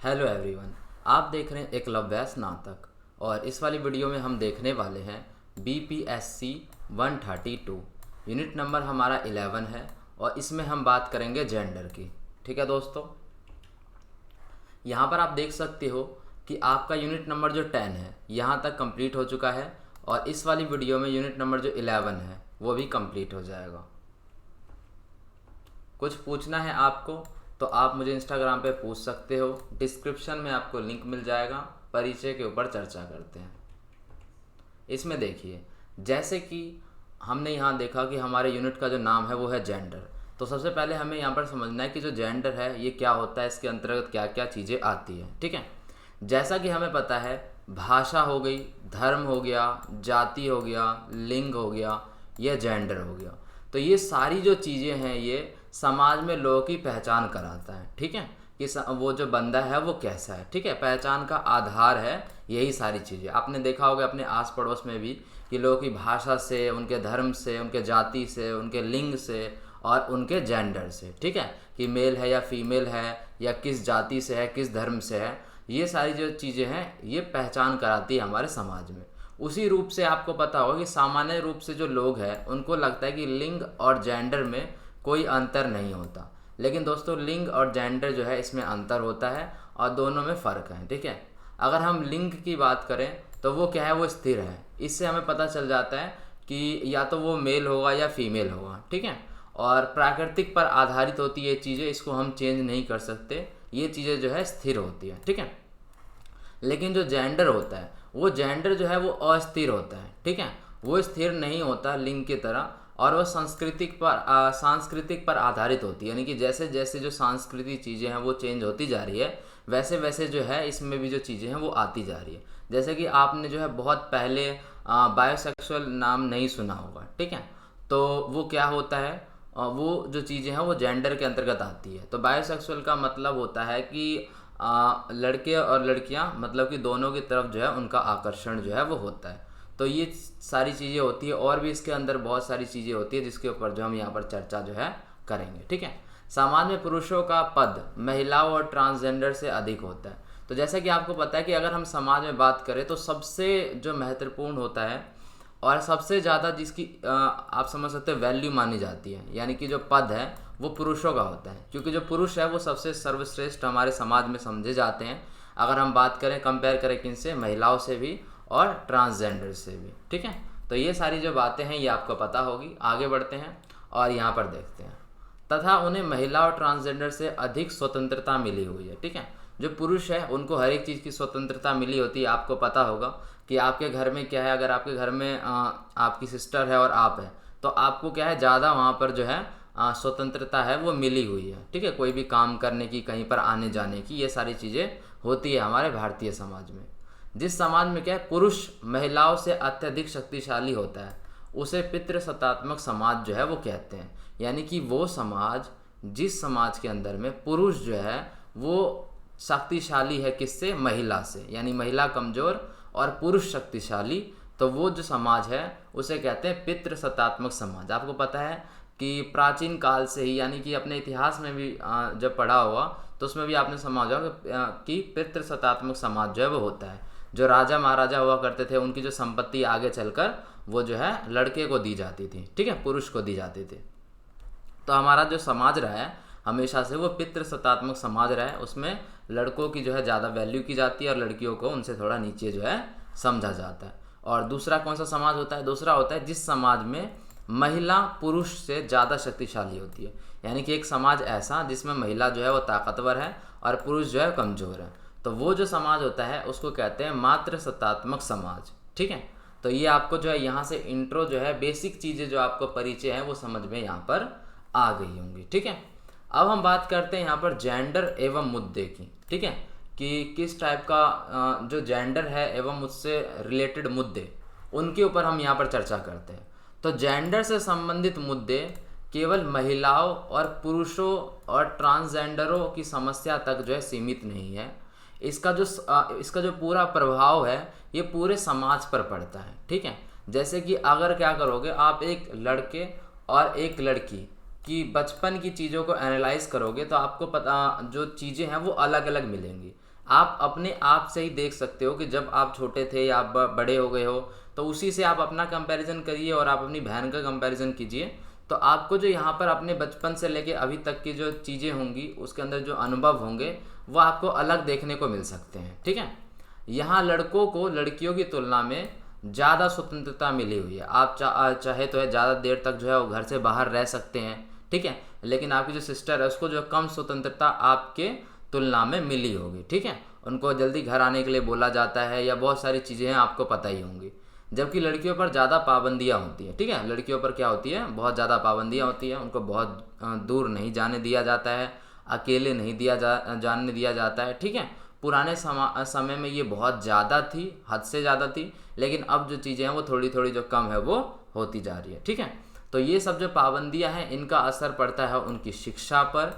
Hello everyone. आप देख रहे हैं एकलव्य स्नातक और इस वाली वीडियो में हम देखने वाले हैं BPSC 132। यूनिट नंबर हमारा 11 है और इसमें हम बात करेंगे जेंडर की। ठीक है दोस्तों, यहाँ पर आप देख सकते हो कि आपका यूनिट नंबर जो 10 है यहाँ तक कंप्लीट हो चुका है और इस वाली वीडियो में यूनिट नंबर जो 11 है वो भी कंप्लीट हो जाएगा। कुछ पूछना है आपको तो आप मुझे इंस्टाग्राम पे पूछ सकते हो, डिस्क्रिप्शन में आपको लिंक मिल जाएगा। परिचय के ऊपर चर्चा करते हैं। इसमें देखिए, जैसे कि हमने यहाँ देखा कि हमारे यूनिट का जो नाम है वो है जेंडर। तो सबसे पहले हमें यहाँ पर समझना है कि जो जेंडर है ये क्या होता है, इसके अंतर्गत क्या क्या चीज़ें आती हैं। ठीक है, जैसा कि हमें पता है भाषा हो गई, धर्म हो गया, जाति हो गया, लिंग हो गया, यह जेंडर हो गया। तो ये सारी जो चीज़ें हैं ये समाज में लोगों की पहचान कराता है। ठीक है, कि वो जो बंदा है वो कैसा है। ठीक है, पहचान का आधार है यही सारी चीज़ें। आपने देखा होगा अपने आस पड़ोस में भी कि लोगों की भाषा से, उनके धर्म से, उनके जाति से, उनके लिंग से और उनके जेंडर से, ठीक है, कि मेल है या फीमेल है या किस जाति से है, किस धर्म से है, ये सारी जो चीज़ें हैं ये पहचान कराती है हमारे समाज में। उसी रूप से आपको पता होगा कि सामान्य रूप से जो लोग हैं उनको लगता है कि लिंग और जेंडर में कोई अंतर नहीं होता, लेकिन दोस्तों लिंग और जेंडर जो है इसमें अंतर होता है और दोनों में फ़र्क है। ठीक है, अगर हम लिंग की बात करें तो वो क्या है, वो स्थिर है। इससे हमें पता चल जाता है कि या तो वो मेल होगा या फीमेल होगा। ठीक है, और प्राकृतिक पर आधारित होती है ये चीज़ें, इसको हम चेंज नहीं कर सकते, ये चीज़ें जो है स्थिर होती है। ठीक है, लेकिन जो जेंडर होता है वो जेंडर जो है वो अस्थिर होता है। ठीक है, वो स्थिर नहीं होता लिंग की तरह, और वो सांस्कृतिक पर आधारित होती है। यानी कि जैसे जैसे जो सांस्कृतिक चीज़ें हैं वो चेंज होती जा रही है, वैसे वैसे जो है इसमें भी जो चीज़ें हैं वो आती जा रही है। जैसे कि आपने जो है बहुत पहले बायोसेक्सुअल नाम नहीं सुना होगा। ठीक है, तो वो क्या होता है, वो जो चीज़ें हैं वो जेंडर के अंतर्गत आती है। तो बायोसेक्सुअल का मतलब होता है कि लड़के और लड़कियां, मतलब कि दोनों की तरफ जो है उनका आकर्षण जो है वो होता है। तो ये सारी चीज़ें होती है और भी इसके अंदर बहुत सारी चीज़ें होती है जिसके ऊपर जो हम यहाँ पर चर्चा जो है करेंगे। ठीक है, समाज में पुरुषों का पद महिलाओं और ट्रांसजेंडर से अधिक होता है। तो जैसा कि आपको पता है कि अगर हम समाज में बात करें तो सबसे जो महत्वपूर्ण होता है और सबसे ज़्यादा जिसकी आप समझ सकते हैं वैल्यू मानी जाती है, यानी कि जो पद है वो पुरुषों का होता है, क्योंकि जो पुरुष है वो सबसे सर्वश्रेष्ठ हमारे समाज में समझे जाते हैं। अगर हम बात करें, कंपेयर करें किनसे, महिलाओं से भी और ट्रांसजेंडर से भी। ठीक है, तो ये सारी जो बातें हैं ये आपको पता होगी। आगे बढ़ते हैं और यहाँ पर देखते हैं, तथा उन्हें महिला और ट्रांसजेंडर से अधिक स्वतंत्रता मिली हुई है। ठीक है, जो पुरुष है उनको हर एक चीज़ की स्वतंत्रता मिली होती है। आपको पता होगा कि आपके घर में क्या है, अगर आपके घर में आपकी सिस्टर है और आप है तो आपको क्या है, ज़्यादा वहाँ पर जो है स्वतंत्रता है वो मिली हुई है। ठीक है, कोई भी काम करने की, कहीं पर आने जाने की, ये सारी चीज़ें होती है हमारे भारतीय समाज में। जिस समाज में क्या है, पुरुष महिलाओं से अत्यधिक शक्तिशाली होता है उसे पितृसत्तात्मक समाज जो है वो कहते हैं। यानी कि वो समाज, जिस समाज के अंदर में पुरुष जो है वो शक्तिशाली है, किससे, महिला से, यानी महिला कमज़ोर और पुरुष शक्तिशाली, तो वो जो समाज है उसे कहते हैं पितृसत्तात्मक समाज। आपको पता है कि प्राचीन काल से ही, यानी कि अपने इतिहास में भी जब पढ़ा हुआ तो उसमें भी आपने समझा होगा कि पितृसत्तात्मक समाज जो है वो होता है। जो राजा महाराजा हुआ करते थे उनकी जो संपत्ति आगे चलकर वो जो है लड़के को दी जाती थी। ठीक है, पुरुष को दी जाती थी। तो हमारा जो समाज रहा है हमेशा से वो पितृसत्तात्मक समाज रहा है, उसमें लड़कों की जो है ज़्यादा वैल्यू की जाती है और लड़कियों को उनसे थोड़ा नीचे जो है समझा जाता है। और दूसरा कौन सा समाज होता है, दूसरा होता है जिस समाज में महिला पुरुष से ज़्यादा शक्तिशाली होती है। यानी कि एक समाज ऐसा जिसमें महिला जो है वो ताकतवर है और पुरुष जो है कमज़ोर है, तो वो जो समाज होता है उसको कहते हैं मातृसत्तात्मक समाज। ठीक है, तो ये आपको जो है यहाँ से इंट्रो जो है, बेसिक चीज़ें जो आपको परिचय है वो समझ में यहाँ पर आ गई होंगी। ठीक है, अब हम बात करते हैं यहाँ पर जेंडर एवं मुद्दे की। ठीक है, कि किस टाइप का जो जेंडर है एवं उससे रिलेटेड मुद्दे, उनके ऊपर हम यहाँ पर चर्चा करते हैं। तो जेंडर से संबंधित मुद्दे केवल महिलाओं और पुरुषों और ट्रांसजेंडरों की समस्या तक जो है सीमित नहीं है। इसका जो पूरा प्रभाव है ये पूरे समाज पर पड़ता है। ठीक है, जैसे कि अगर क्या करोगे, आप एक लड़के और एक लड़की कि बचपन की चीज़ों को एनालाइज करोगे तो आपको पता जो चीज़ें हैं वो अलग अलग मिलेंगी। आप अपने आप से ही देख सकते हो कि जब आप छोटे थे या आप बड़े हो गए हो, तो उसी से आप अपना कंपैरिजन करिए और आप अपनी बहन का कंपैरिजन कीजिए। तो आपको जो यहाँ पर अपने बचपन से लेके अभी तक की जो चीज़ें होंगी, उसके अंदर जो अनुभव होंगे, वो आपको अलग देखने को मिल सकते हैं। ठीक है, यहाँ लड़कों को लड़कियों की तुलना में ज़्यादा स्वतंत्रता मिली हुई है। आप चाहे तो है ज़्यादा देर तक जो है वो घर से बाहर रह सकते हैं। ठीक है, लेकिन आपकी जो सिस्टर है उसको जो कम स्वतंत्रता आपके तुलना में मिली होगी। ठीक है, उनको जल्दी घर आने के लिए बोला जाता है या बहुत सारी चीज़ें हैं, आपको पता ही होंगी। जबकि लड़कियों पर ज़्यादा पाबंदियाँ होती हैं। ठीक है, लड़कियों पर क्या होती है, बहुत ज़्यादा पाबंदियाँ होती हैं। उनको बहुत दूर नहीं जाने दिया जाता है, अकेले नहीं जाने दिया जाता है। ठीक है, पुराने समय में ये बहुत ज़्यादा थी, हद से ज़्यादा थी, लेकिन अब जो चीज़ें हैं वो थोड़ी थोड़ी जो कम है वो होती जा रही है। ठीक है, तो ये सब जो पाबंदियाँ हैं इनका असर पड़ता है उनकी शिक्षा पर।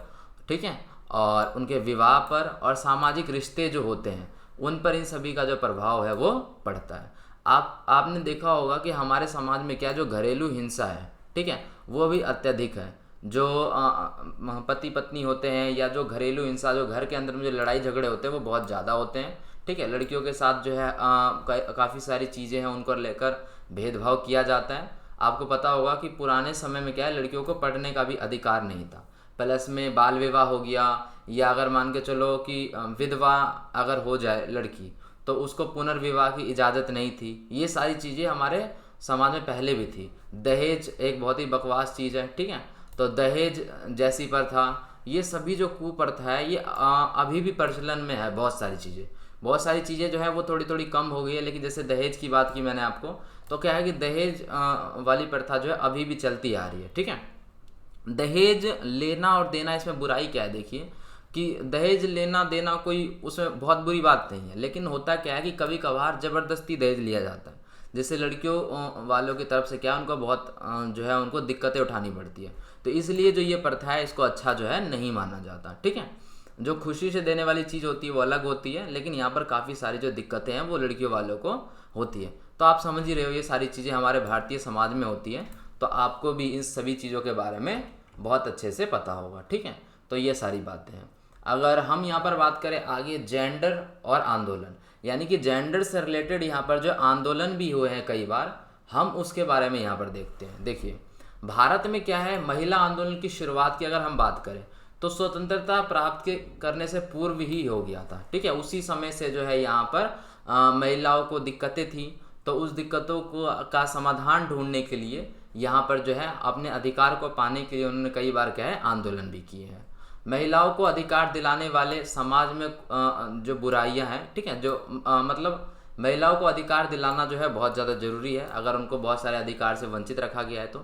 ठीक है, और उनके विवाह पर और सामाजिक रिश्ते जो होते हैं उन पर इन सभी का जो प्रभाव है वो पड़ता है। आपने देखा होगा कि हमारे समाज में क्या जो घरेलू हिंसा है, ठीक है, वो भी अत्यधिक है। जो पति पत्नी होते हैं या जो घरेलू हिंसा, जो घर के अंदर में जो लड़ाई झगड़े होते हैं वो बहुत ज़्यादा होते हैं। ठीक है, लड़कियों के साथ जो है काफ़ी सारी चीज़ें हैं उनको लेकर भेदभाव किया जाता है। आपको पता होगा कि पुराने समय में क्या है, लड़कियों को पढ़ने का भी अधिकार नहीं था। प्लस में बाल विवाह हो गया, या अगर मान के चलो कि विधवा अगर हो जाए लड़की तो उसको पुनर्विवाह की इजाज़त नहीं थी। ये सारी चीज़ें हमारे समाज में पहले भी थी। दहेज एक बहुत ही बकवास चीज़ है। ठीक है, तो दहेज जैसी प्रथा, ये सभी जो कुप्रथा है ये अभी भी प्रचलन में है। बहुत सारी चीज़ें जो है वो थोड़ी थोड़ी कम हो गई है, लेकिन जैसे दहेज की बात की मैंने आपको, तो क्या है कि दहेज वाली प्रथा जो है अभी भी चलती आ रही है। ठीक है, दहेज लेना और देना, इसमें बुराई क्या है, देखिए कि दहेज लेना देना कोई उसमें बहुत बुरी बात नहीं है, लेकिन होता क्या है कि कभी कभार ज़बरदस्ती दहेज लिया जाता है। जैसे लड़कियों वालों की तरफ से क्या उनको बहुत जो है उनको दिक्कतें उठानी पड़ती है। तो इसलिए जो ये प्रथा है इसको अच्छा जो है नहीं माना जाता। ठीक है, जो खुशी से देने वाली चीज़ होती है वो अलग होती है, लेकिन यहाँ पर काफ़ी सारी जो दिक्कतें हैं वो लड़कियों वालों को होती है। तो आप समझ ही रहे हो ये सारी चीज़ें हमारे भारतीय समाज में होती है, तो आपको भी इन सभी चीज़ों के बारे में बहुत अच्छे से पता होगा। ठीक है, तो ये सारी बातें हैं। अगर हम यहाँ पर बात करें आगे जेंडर और आंदोलन, यानी कि जेंडर से रिलेटेड यहाँ पर जो आंदोलन भी हुए हैं कई बार, हम उसके बारे में यहाँ पर देखते हैं। देखिए भारत में क्या है, महिला आंदोलन की शुरुआत की अगर हम बात करें तो स्वतंत्रता प्राप्त करने से पूर्व ही हो गया था। ठीक है, उसी समय से जो है यहाँ पर महिलाओं को दिक्कतें थी, तो उस दिक्कतों को का समाधान ढूंढने के लिए यहाँ पर जो है अपने अधिकार को पाने के लिए उन्होंने कई बार क्या है आंदोलन भी किए हैं। महिलाओं को अधिकार दिलाने वाले समाज में जो बुराइयां हैं, ठीक है, जो मतलब महिलाओं को अधिकार दिलाना जो है बहुत ज़्यादा ज़रूरी है। अगर उनको बहुत सारे अधिकार से वंचित रखा गया है तो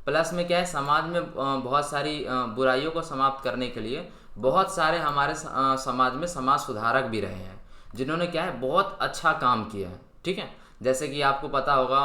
प्लस में क्या है, समाज में बहुत सारी बुराइयों को समाप्त करने के लिए बहुत सारे हमारे समाज में समाज सुधारक भी रहे हैं, जिन्होंने क्या है बहुत अच्छा काम किया है। ठीक है, जैसे कि आपको पता होगा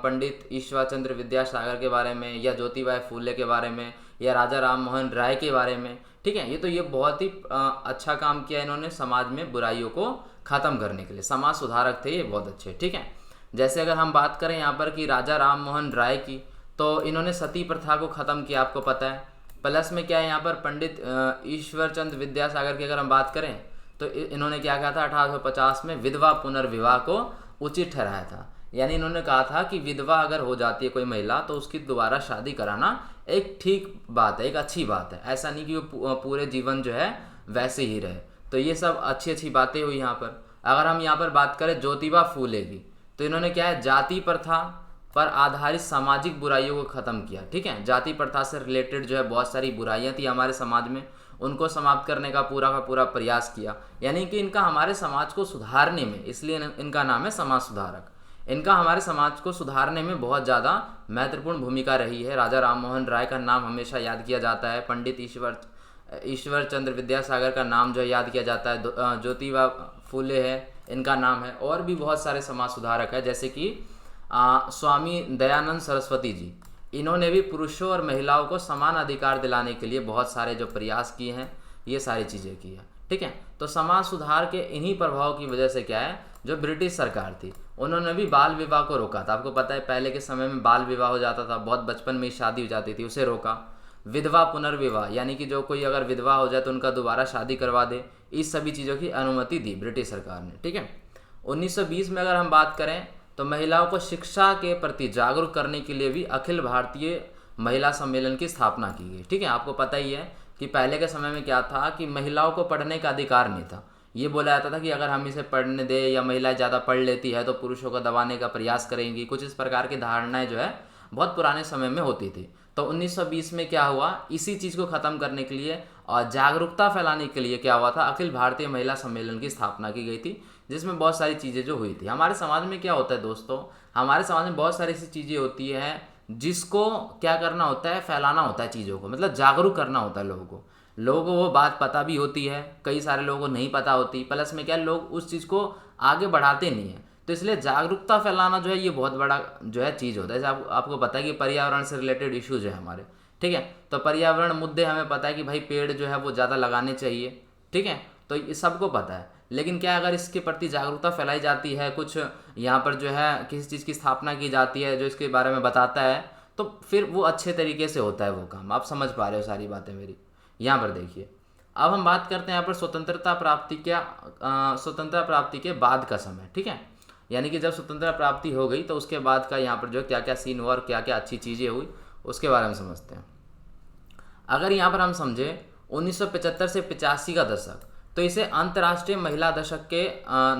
पंडित ईश्वर चंद्र विद्यासागर के बारे में, या ज्योतिबा फूले के बारे में, या राजा राम मोहन राय के बारे में। ठीक है, ये बहुत ही अच्छा काम किया इन्होंने समाज में बुराइयों को ख़त्म करने के लिए, समाज सुधारक थे ये बहुत अच्छे। ठीक है, जैसे अगर हम बात करें यहाँ पर कि राजा राम मोहन राय की, तो इन्होंने सती प्रथा को ख़त्म किया, आपको पता है। प्लस में क्या है यहाँ पर पंडित ईश्वर चंद्र विद्यासागर की अगर हम बात करें तो इन्होंने क्या कहा था, 1850 में विधवा पुनर्विवाह को उचित ठहराया था। यानी इन्होंने कहा था कि विधवा अगर हो जाती है कोई महिला तो उसकी दोबारा शादी कराना एक ठीक बात है, एक अच्छी बात है। ऐसा नहीं कि वो पूरे जीवन जो है वैसे ही रहे। तो ये सब अच्छी अच्छी बातें हुई यहाँ पर। अगर हम यहाँ पर बात करें ज्योतिबा फूले की, तो इन्होंने क्या है जाति प्रथा पर आधारित सामाजिक बुराइयों को ख़त्म किया। ठीक है, जाति प्रथा से रिलेटेड जो है बहुत सारी बुराइयां थी हमारे समाज में, उनको समाप्त करने का पूरा प्रयास किया। यानी कि इनका हमारे समाज को सुधारने में, इसलिए इनका नाम है समाज सुधारक, इनका हमारे समाज को सुधारने में बहुत ज़्यादा महत्वपूर्ण भूमिका रही है। राजा राम मोहन राय का नाम हमेशा याद किया जाता है, पंडित ईश्वर चंद्र विद्यासागर का नाम जो है याद किया जाता है, ज्योतिबा फूले है इनका नाम है, और भी बहुत सारे समाज सुधारक है जैसे कि स्वामी दयानंद सरस्वती जी। इन्होंने भी पुरुषों और महिलाओं को समान अधिकार दिलाने के लिए बहुत सारे जो प्रयास किए हैं, ये सारी चीज़ें की है। ठीक है, तो समाज सुधार के इन्हीं प्रभाव की वजह से क्या है, जो ब्रिटिश सरकार थी उन्होंने भी बाल विवाह को रोका था। आपको पता है पहले के समय में बाल विवाह हो जाता था, बहुत बचपन में ही शादी हो जाती थी, उसे रोका। विधवा पुनर्विवाह, यानी कि जो कोई अगर विधवा हो जाए तो उनका दोबारा शादी करवा दे, इस सभी चीज़ों की अनुमति दी ब्रिटिश सरकार ने। ठीक है। 1920 में अगर हम बात करें तो महिलाओं को शिक्षा के प्रति जागरूक करने के लिए भी अखिल भारतीय महिला सम्मेलन की स्थापना की गई। ठीक है। आपको पता ही है कि पहले के समय में क्या था कि महिलाओं को पढ़ने का अधिकार नहीं था। ये बोला जाता था कि अगर हम इसे पढ़ने दें या महिलाएं ज़्यादा पढ़ लेती है तो पुरुषों को दबाने का प्रयास करेंगी, कुछ इस प्रकार की धारणाएं जो है बहुत पुराने समय में होती थी। तो 1920 में क्या हुआ, इसी चीज़ को ख़त्म करने के लिए और जागरूकता फैलाने के लिए क्या हुआ था, अखिल भारतीय महिला सम्मेलन की स्थापना की गई थी, जिसमें बहुत सारी चीज़ें जो हुई थी। हमारे समाज में क्या होता है दोस्तों, हमारे समाज में बहुत सारी ऐसी चीज़ें होती हैं जिसको क्या करना होता है, फैलाना होता है चीज़ों को, मतलब जागरूक करना होता है लोगों को वो बात पता भी होती है, कई सारे लोगों को नहीं पता होती, प्लस में क्या लोग उस चीज़ को आगे बढ़ाते नहीं हैं। तो इसलिए जागरूकता फैलाना जो है ये बहुत बड़ा जो है चीज़ होता है। जैसे आपको पता है कि पर्यावरण से रिलेटेड इश्यूज है हमारे। ठीक है। तो पर्यावरण मुद्दे हमें पता है कि भाई पेड़ जो है वो ज़्यादा लगाने चाहिए। ठीक है। तो ये सबको पता है, लेकिन क्या अगर इसके प्रति जागरूकता फैलाई जाती है, कुछ यहाँ पर जो है किसी चीज़ की स्थापना की जाती है जो इसके बारे में बताता है, तो फिर वो अच्छे तरीके से होता है वो काम। आप समझ पा रहे हो सारी बातें मेरी। यहाँ पर देखिए, अब हम बात करते हैं यहाँ पर स्वतंत्रता प्राप्ति के बाद का समय। ठीक है। यानी कि जब स्वतंत्रता प्राप्ति हो गई तो उसके बाद का यहाँ पर जो क्या क्या सीन हुआ और क्या क्या अच्छी चीज़ें हुई उसके बारे में समझते हैं। अगर यहाँ पर हम समझे 1975 से 85 का दशक, तो इसे अंतर्राष्ट्रीय महिला दशक के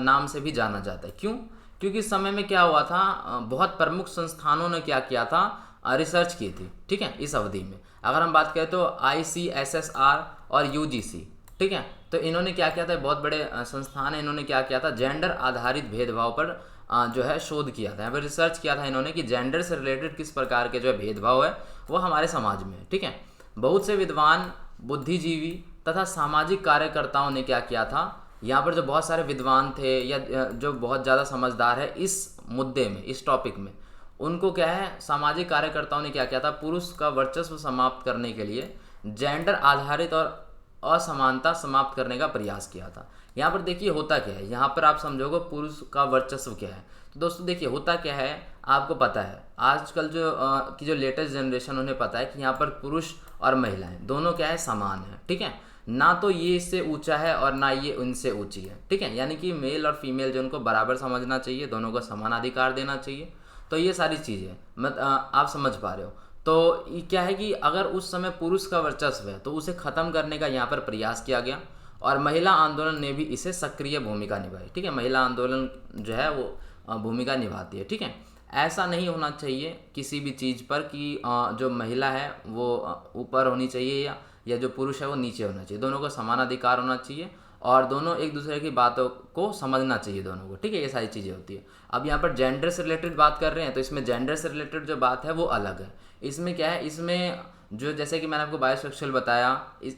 नाम से भी जाना जाता है। क्यों? क्योंकि इस समय में क्या हुआ था, बहुत प्रमुख संस्थानों ने क्या किया था, रिसर्च की थी। ठीक है। इस अवधि में अगर हम बात करें तो ICSSR और UGC, ठीक है, तो इन्होंने क्या किया था, बहुत बड़े संस्थान है, इन्होंने क्या किया था, जेंडर आधारित भेदभाव पर जो है शोध किया था, यहाँ पर रिसर्च किया था इन्होंने कि जेंडर से रिलेटेड किस प्रकार के जो है भेदभाव है वो हमारे समाज में है। ठीक है। बहुत से विद्वान, बुद्धिजीवी तथा सामाजिक कार्यकर्ताओं ने क्या किया था, यहाँ पर जो बहुत सारे विद्वान थे या जो बहुत ज़्यादा समझदार है इस मुद्दे में, इस टॉपिक में, उनको क्या है, सामाजिक कार्यकर्ताओं ने क्या किया था, पुरुष का वर्चस्व समाप्त करने के लिए जेंडर आधारित और असमानता समाप्त करने का प्रयास किया था। यहाँ पर देखिए होता क्या है, यहाँ पर आप समझोगे पुरुष का वर्चस्व क्या है। तो दोस्तों देखिए होता क्या है, आपको पता है आजकल जो लेटेस्ट जनरेशन, उन्हें पता है कि यहाँ पर पुरुष और महिलाएं दोनों क्या है, समान है। ठीक है। ना तो ये इससे ऊंचा है और ना ये उनसे ऊंची है। ठीक है। यानी कि मेल और फीमेल जो उनको बराबर समझना चाहिए, दोनों को समान अधिकार देना चाहिए। तो ये सारी चीज़ें आप समझ पा रहे हो। तो ये क्या है कि अगर उस समय पुरुष का वर्चस्व है तो उसे ख़त्म करने का यहाँ पर प्रयास किया गया और महिला आंदोलन ने भी इसे सक्रिय भूमिका निभाई। ठीक है। महिला आंदोलन जो है वो भूमिका निभाती है। ठीक है। ऐसा नहीं होना चाहिए किसी भी चीज़ पर कि जो महिला है वो ऊपर होनी चाहिए या जो पुरुष है वो नीचे होना चाहिए। दोनों को समान अधिकार होना चाहिए और दोनों एक दूसरे की बातों को समझना चाहिए दोनों को। ठीक है। ये सारी चीज़ें होती है। अब यहाँ पर जेंडर से रिलेटेड बात कर रहे हैं तो इसमें जेंडर से रिलेटेड जो बात है वो अलग है। इसमें क्या है, इसमें जो जैसे कि मैंने आपको बायोसेक्सुअल बताया,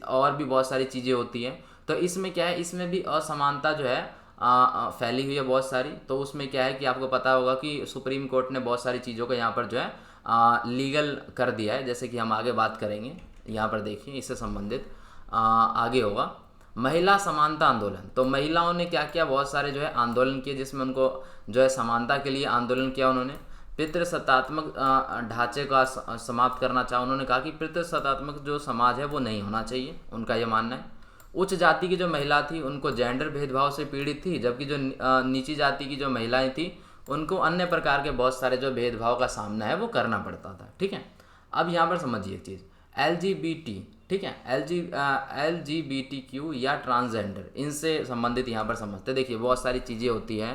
और भी बहुत सारी चीज़ें होती हैं। तो इसमें क्या है, इसमें भी असमानता जो है फैली हुई है बहुत सारी। तो उसमें क्या है कि आपको पता होगा कि सुप्रीम कोर्ट ने बहुत सारी चीज़ों को यहाँ पर जो है लीगल कर दिया है, जैसे कि हम आगे बात करेंगे। यहाँ पर देखिए इससे संबंधित आगे होगा महिला समानता आंदोलन। तो महिलाओं ने क्या किया, बहुत सारे जो है आंदोलन किए जिसमें उनको जो है समानता के लिए आंदोलन किया। उन्होंने पितृसत्तात्मक ढांचे का समाप्त करना चाहा। उन्होंने कहा कि पितृसत्तात्मक जो समाज है वो नहीं होना चाहिए, उनका ये मानना है। उच्च जाति की जो महिला थी उनको जेंडर भेदभाव से पीड़ित थी, जबकि जो नीची जाति की जो महिलाएं थी उनको अन्य प्रकार के बहुत सारे जो भेदभाव का सामना है वो करना पड़ता था। ठीक है। अब यहाँ पर समझिए एक चीज़, LGBT, ठीक है, LGBTQ या ट्रांसजेंडर, इनसे संबंधित यहाँ पर समझते। देखिए बहुत सारी चीज़ें होती हैं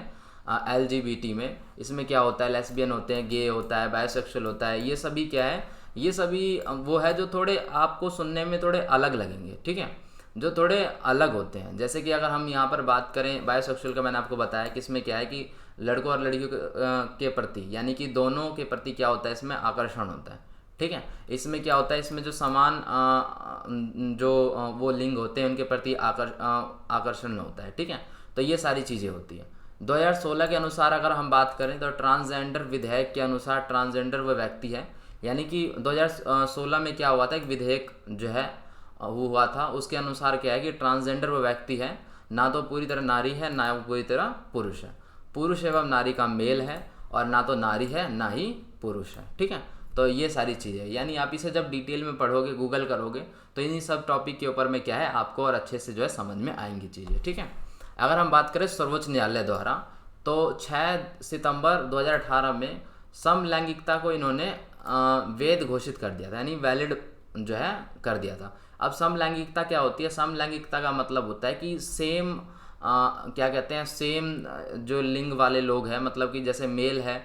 LGBT में। इसमें क्या होता है, लेस्बियन होते हैं, गे होता है, बायोसेक्सुअल होता है। ये सभी क्या है, ये सभी वो है जो थोड़े आपको सुनने में थोड़े अलग लगेंगे। ठीक है, जो थोड़े अलग होते हैं। जैसे कि अगर हम यहाँ पर बात करें बायोसेक्सुअल का, मैंने आपको बताया कि इसमें क्या है कि लड़कों और लड़कियों के प्रति, यानी कि दोनों के प्रति क्या होता है, इसमें आकर्षण होता है। ठीक है। इसमें क्या होता है, इसमें जो समान जो वो लिंग होते हैं उनके प्रति आकर्षण होता है। ठीक है। तो ये सारी चीज़ें होती है। 2016 के अनुसार अगर हम बात करें तो ट्रांसजेंडर विधेयक के अनुसार ट्रांसजेंडर वो व्यक्ति है, यानी कि 2016 में क्या हुआ था, एक विधेयक जो है वो हुआ था। उसके अनुसार क्या है कि ट्रांसजेंडर वो व्यक्ति है, ना तो पूरी तरह नारी है ना वो पूरी तरह पुरुष है। पुरुष एवं नारी का मेल है और ना तो नारी है ना ही पुरुष है। ठीक है। तो ये सारी चीज़ें, यानी आप इसे जब डिटेल में पढ़ोगे, गूगल करोगे, तो इन्हीं सब टॉपिक के ऊपर में क्या है आपको और अच्छे से जो है समझ में आएंगी चीज़ें, ठीक है। अगर हम बात करें सर्वोच्च न्यायालय द्वारा, तो 6 सितंबर 2018 में समलैंगिकता को इन्होंने वैध घोषित कर दिया था, यानी वैलिड जो है कर दिया था। अब समलैंगिकता क्या होती है? समलैंगिकता का मतलब होता है कि सेम क्या कहते हैं, सेम जो लिंग वाले लोग हैं, मतलब कि जैसे मेल है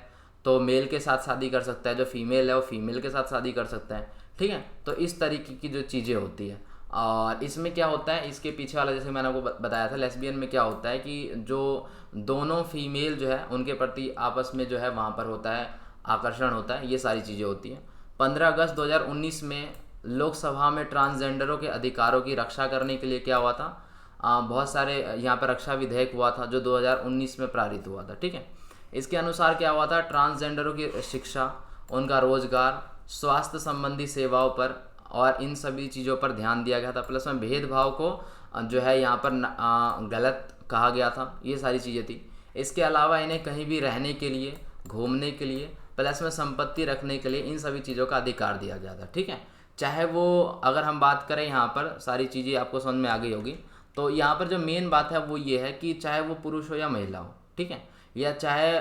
तो मेल के साथ शादी कर सकता है, जो फीमेल है वो फीमेल के साथ शादी कर सकता है, ठीक है। तो इस तरीके की जो चीज़ें होती है, और इसमें क्या होता है, इसके पीछे वाला जैसे मैंने आपको बताया था, लेस्बियन में क्या होता है कि जो दोनों फीमेल जो है उनके प्रति आपस में जो है वहाँ पर होता है आकर्षण होता है, ये सारी चीज़ें होती हैं। 15 अगस्त 2019 में लोकसभा में ट्रांसजेंडरों के अधिकारों की रक्षा करने के लिए क्या हुआ था, बहुत सारे यहाँ पर रक्षा विधेयक हुआ था जो 2019 में पारित हुआ था, ठीक है। इसके अनुसार क्या हुआ था, ट्रांसजेंडरों की शिक्षा, उनका रोजगार, स्वास्थ्य संबंधी सेवाओं पर और इन सभी चीज़ों पर ध्यान दिया गया था। प्लस में भेदभाव को जो है यहाँ पर गलत कहा गया था, ये सारी चीज़ें थी। इसके अलावा इन्हें कहीं भी रहने के लिए, घूमने के लिए, प्लस में संपत्ति रखने के लिए इन सभी चीज़ों का अधिकार दिया गया था, ठीक है। चाहे वो, अगर हम बात करें यहाँ पर सारी चीज़ें आपको समझ में आ गई होगी, तो यहाँ पर जो मेन बात है वो ये है कि चाहे वो पुरुष हो या महिला हो, ठीक है, या चाहे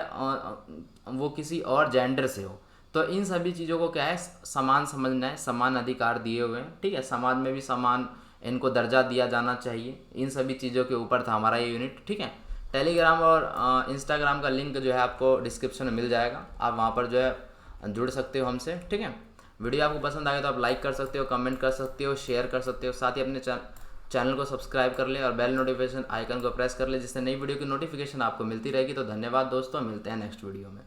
वो किसी और जेंडर से हो, तो इन सभी चीज़ों को क्या है समान समझना है, समान अधिकार दिए हुए हैं, ठीक है। समाज में भी समान इनको दर्जा दिया जाना चाहिए, इन सभी चीज़ों के ऊपर था हमारा ये यूनिट, ठीक है। टेलीग्राम और इंस्टाग्राम का लिंक जो है आपको डिस्क्रिप्शन में मिल जाएगा, आप वहाँ पर जो है जुड़ सकते हो हमसे, ठीक है। वीडियो आपको पसंद आए तो आप लाइक कर सकते हो, कमेंट कर सकते हो, शेयर कर सकते हो, साथ ही अपने चैनल को सब्सक्राइब कर ले और बेल नोटिफिकेशन आइकन को प्रेस कर ले, जिससे नई वीडियो की नोटिफिकेशन आपको मिलती रहेगी। तो धन्यवाद दोस्तों, मिलते हैं नेक्स्ट वीडियो में।